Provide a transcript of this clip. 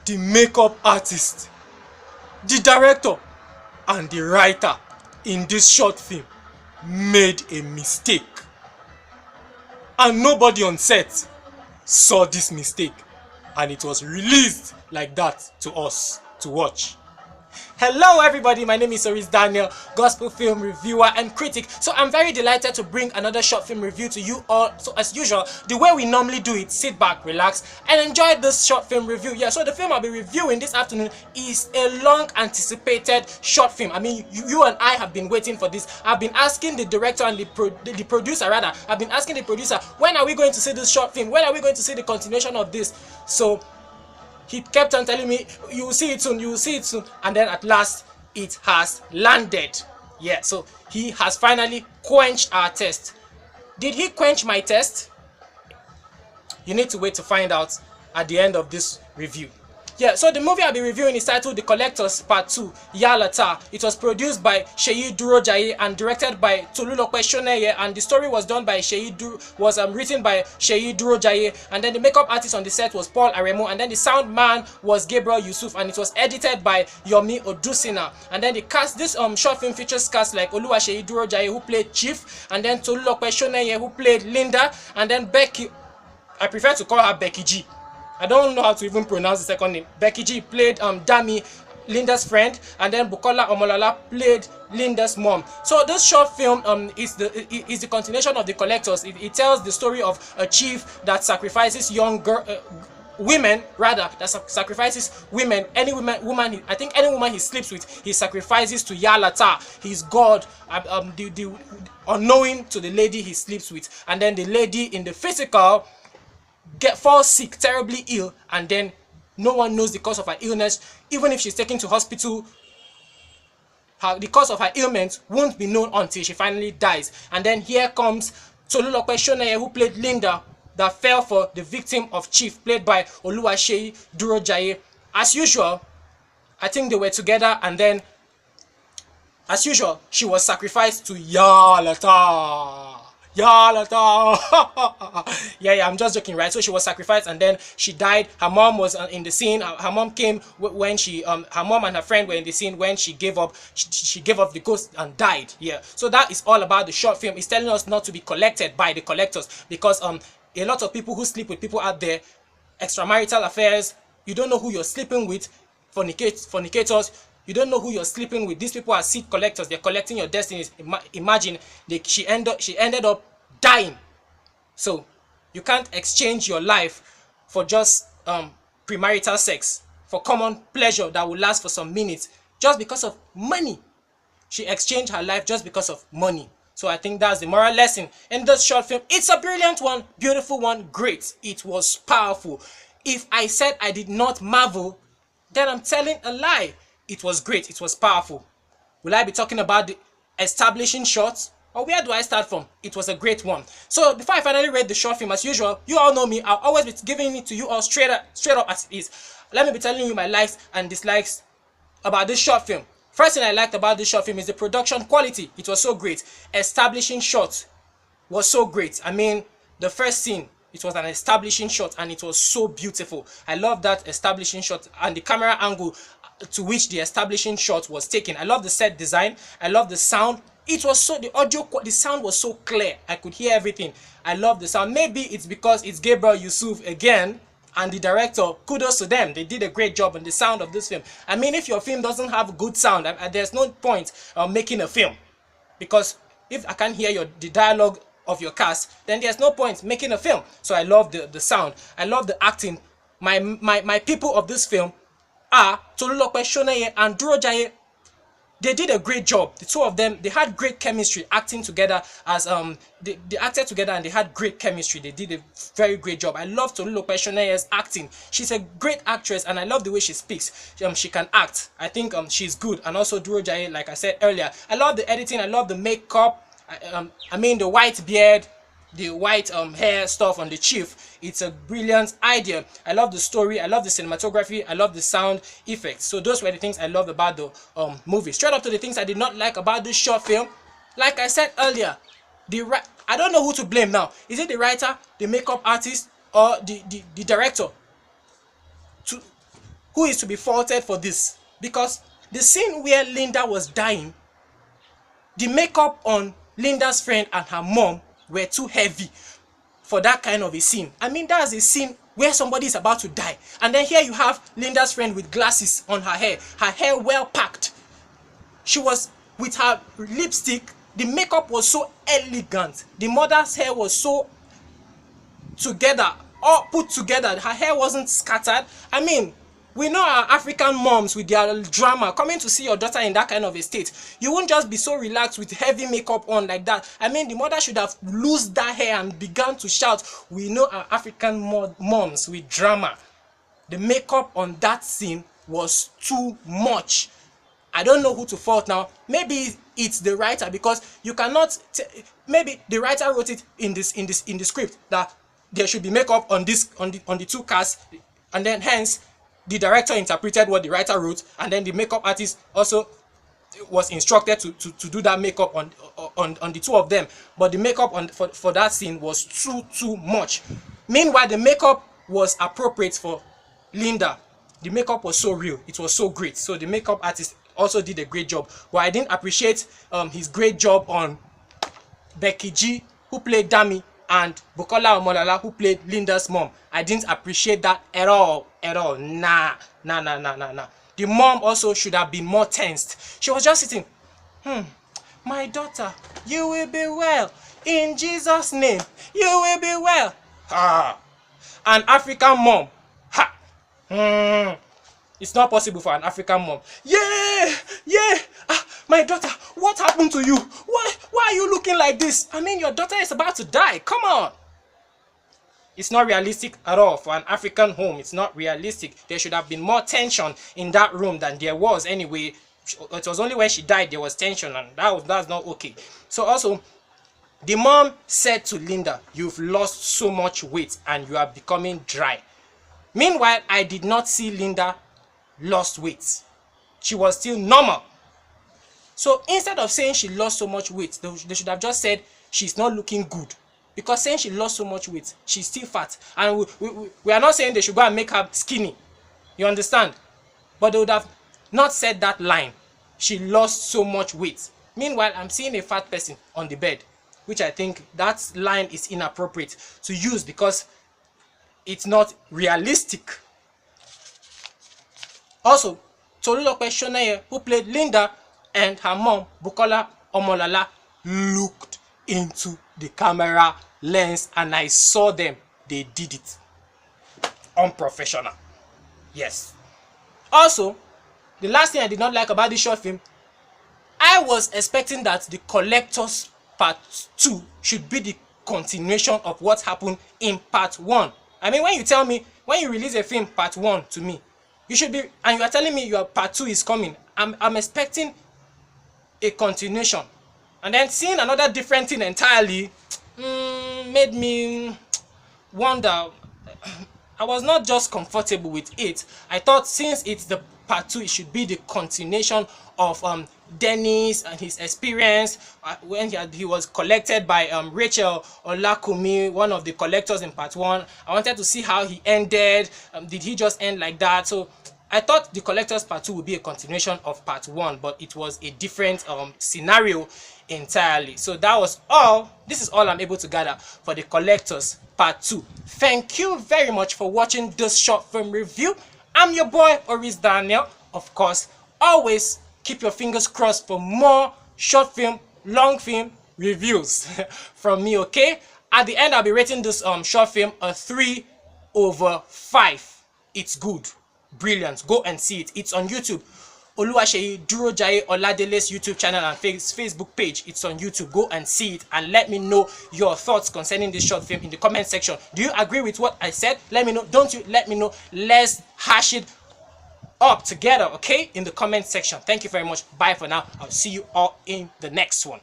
the makeup artist, the director, and the writer in this short film made a mistake. And nobody on set saw this mistake. And it was released like that to us to watch. Hello everybody, my name is Oris Daniel, gospel film reviewer and critic. So I'm very delighted to bring another short film review to you all. So as usual, the way we normally do it, sit back, relax, and enjoy this short film review. Yeah, so the film I'll be reviewing this afternoon is a long anticipated short film. I mean, you and I have been waiting for this. I've been asking the director and the producer rather, I've been asking the producer, when are we going to see this short film? When are we going to see the continuation of this? So he kept on telling me, you will see it soon, you will see it soon. And then at last, it has landed. Yeah, so he has finally quenched our test. Did he quench my test? You need to wait to find out at the end of this review. Yeah, so the movie I'll be reviewing is titled The Collectos Part 2, Yalata. It was produced by Durojaiye and directed by Tolulope Shoneye, and the story was done by written by Durojaiye, and then the makeup artist on the set was Paul Aremo, and then the sound man was Gabriel Yusuf, and it was edited by Yomi Odusina. And then the cast, this short film features cast like Oluwaseyi Durojaiye, who played Chief, and then Tolulope Shoneye, who played Linda, and then Becky, I prefer to call her Becky G. I don't know how to even pronounce the second name. Becky G played Dami, Linda's friend, and then Bukola Omolala played Linda's mom. So this short film is the continuation of The Collectors. It tells the story of a chief that sacrifices women, that sacrifices women. Any woman, I think any woman he sleeps with, he sacrifices to Yalata, his god, unknowing to the lady he sleeps with. And then the lady in the physical falls sick, terribly ill, and then no one knows the cause of her illness. Even if she's taken to hospital, the cause of her ailment won't be known until she finally dies. And then here comes Tolulope Shoneye, who played Linda, that fell for the victim of Chief, played by Oluwaseyi Durojaiye. As usual, I think they were together, and then as usual, she was sacrificed to Yalata. Yalata. yeah, I'm just joking, right? So she was sacrificed and then she died. Her mom was in the scene. Her mom came when she her mom and her friend were in the scene when she gave up. She gave up the ghost and died. Yeah. So that is all about the short film. It's telling us not to be collected by the collectors, because a lot of people who sleep with people out there, extramarital affairs, you don't know who you're sleeping with, fornicators. You don't know who you're sleeping with. These people are seed collectors. They're collecting your destinies. Imagine she ended up dying. So you can't exchange your life for just premarital sex, for common pleasure that will last for some minutes, just because of money. She exchanged her life just because of money. So I think that's the moral lesson in this short film. It's a brilliant one, beautiful one, great. It was powerful. If I said I did not marvel, then I'm telling a lie. It was great. It was powerful. Will I be talking about the establishing shots, or where do I start from? It was a great one. So before I finally read the short film, as usual, you all know me. I'll always be giving it to you all straight up as it is. Let me be telling you my likes and dislikes about this short film. First thing I liked about this short film is the production quality. It was so great. Establishing shots was so great. I mean, the first scene, it was an establishing shot and it was so beautiful. I love that establishing shot and the camera angle to which the establishing shot was taken. I love the set design. I love the sound. It was so, the sound was so clear. I could hear everything. I love the sound. Maybe it's because it's Gabriel Yusuf again and the director. Kudos to them. They did a great job on the sound of this film. I mean, if your film doesn't have good sound, there's no point making a film, because if I can't hear the dialogue of your cast, then there's no point making a film. So I love the sound. I love the acting. My people of this film are Tolulope Shoneye and Durojaiye. They did a great job. The two of them, they had great chemistry acting together as they acted together and they had great chemistry. They did a very great job. I love Tolulope Shoneye's acting. She's a great actress and I love the way she speaks. She can act. I think she's good. And also Durojaiye, like I said earlier, I love the editing. I love the makeup. I mean the white beard, the white hair stuff on the chief. It's a brilliant idea. I love the story. I love the cinematography. I love the sound effects. So those were the things I loved about the movie. Straight up to the things I did not like about this short film. Like I said earlier, I don't know who to blame now. Is it the writer, the makeup artist, or the director? who is to be faulted for this, because the scene where Linda was dying, the makeup on Linda's friend and her mom were too heavy for that kind of a scene. I mean, that's a scene where somebody is about to die, and then here you have Linda's friend with glasses on her hair well packed. She was with her lipstick. The makeup was so elegant. The mother's hair was so together, all put together. Her hair wasn't scattered. I mean, we know our African moms with their drama. Coming to see your daughter in that kind of a state, you won't just be so relaxed with heavy makeup on like that. I mean, the mother should have loosed that hair and began to shout. We know our African moms with drama. The makeup on that scene was too much. I don't know who to fault now. Maybe it's the writer, because you cannot. Maybe the writer wrote it in the script that there should be makeup on the two casts, and then hence the director interpreted what the writer wrote, and then the makeup artist also was instructed to do that makeup on the two of them. But the makeup for that scene was too much. Meanwhile, the makeup was appropriate for Linda. The makeup was so real. It was so great. So the makeup artist also did a great job. But I didn't appreciate his great job on Becky G, who played Dami, and Bukola Omolala, who played Linda's mom. I didn't appreciate that at all. Nah. The mom also should have been more tensed. She was just sitting. My daughter, you will be well. In Jesus' name, you will be well. An African mom. It's not possible for an African mom. Yeah. My daughter, what happened to you? Why are you looking like this? I mean, your daughter is about to die. Come on. It's not realistic at all for an African home. It's not realistic. There should have been more tension in that room than there was anyway. It was only when she died there was tension, and that's not okay. So also, the mom said to Linda, you've lost so much weight and you are becoming dry. Meanwhile, I did not see Linda lost weight. She was still normal. So instead of saying she lost so much weight, they should have just said she's not looking good. Because saying she lost so much weight, she's still fat. And we are not saying they should go and make her skinny. You understand? But they would have not said that line. She lost so much weight. Meanwhile, I'm seeing a fat person on the bed, which I think that line is inappropriate to use because it's not realistic. Also, Tolulope Shoneye, who played Linda, and her mom, Bukola Omolala, looked into the camera lens, and I saw them. They did it. Unprofessional. Yes. Also, the last thing I did not like about this short film, I was expecting that the Collectos Part 2 should be the continuation of what happened in Part 1. I mean, when you release a film Part 1 to me, you should be, and you are telling me your Part 2 is coming, I'm expecting a continuation. And then seeing another different thing entirely made me wonder. I was not just comfortable with it. I thought since it's the Part 2, it should be the continuation of Dennis and his experience when he was collected by Rachel Olakumi, one of the collectors in Part 1. I wanted to see how he ended. Did he just end like that? So I thought the Collectors Part 2 would be a continuation of Part 1, but it was a different scenario entirely. So that was all. This is all I'm able to gather for the Collectors Part 2. Thank you very much for watching this short film review. I'm your boy, Oris Daniel. Of course, always keep your fingers crossed for more short film, long film reviews from me, okay? At the end, I'll be rating this short film a 3/5. It's good. Brilliant. Go and see it. It's on YouTube. Oluwaseyi Durojaiye Oladele's YouTube channel and Facebook page. It's on YouTube. Go and see it and let me know your thoughts concerning this short film in the comment section. Do you agree with what I said? Let me know. Don't you? Let me know. Let's hash it up together, okay? In the comment section. Thank you very much. Bye for now. I'll see you all in the next one.